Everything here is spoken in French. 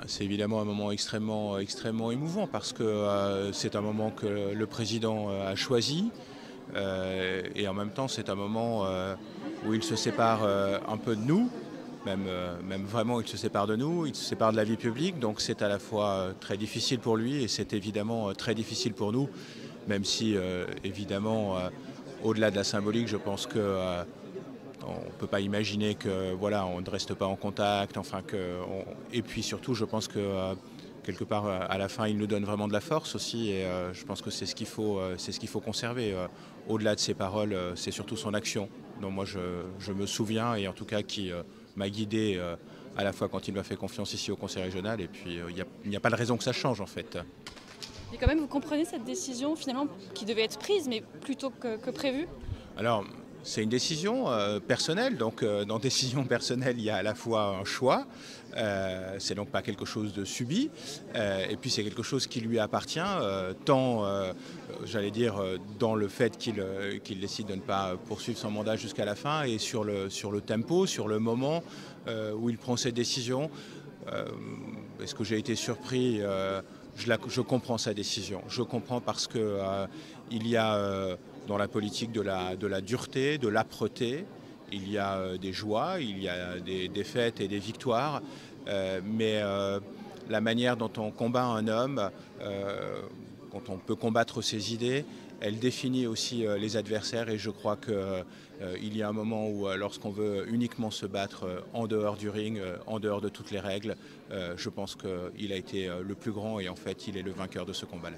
C'est évidemment un moment extrêmement émouvant parce que c'est un moment que le président a choisi et en même temps c'est un moment où il se sépare un peu de nous, même vraiment il se sépare de nous, il se sépare de la vie publique, donc c'est à la fois très difficile pour lui et c'est évidemment très difficile pour nous, même si évidemment au-delà de la symbolique je pense que on ne peut pas imaginer que voilà, on ne reste pas en contact, et puis surtout je pense que quelque part à la fin il nous donne vraiment de la force aussi et je pense que c'est ce qu'il faut conserver. Au-delà de ses paroles, c'est surtout son action dont moi je me souviens et en tout cas qui m'a guidé à la fois quand il m'a fait confiance ici au Conseil régional et puis il n'y a pas de raison que ça change en fait. Mais quand même, vous comprenez cette décision finalement qui devait être prise, mais plutôt que prévu? Alors, c'est une décision personnelle, donc dans décision personnelle, il y a à la fois un choix, c'est donc pas quelque chose de subi, et puis c'est quelque chose qui lui appartient, tant, j'allais dire, dans le fait qu'il décide de ne pas poursuivre son mandat jusqu'à la fin, et sur le tempo, sur le moment où il prend cette décision. Euh, Est-ce que j'ai été surpris je comprends sa décision. Je comprends parce que il y a dans la politique de la dureté, de l'âpreté. Il y a des joies, il y a des défaites et des victoires. Mais la manière dont on combat un homme, quand on peut combattre ses idées, elle définit aussi les adversaires et je crois qu'il y a un moment où lorsqu'on veut uniquement se battre en dehors du ring, en dehors de toutes les règles, je pense qu'il a été le plus grand et en fait il est le vainqueur de ce combat-là.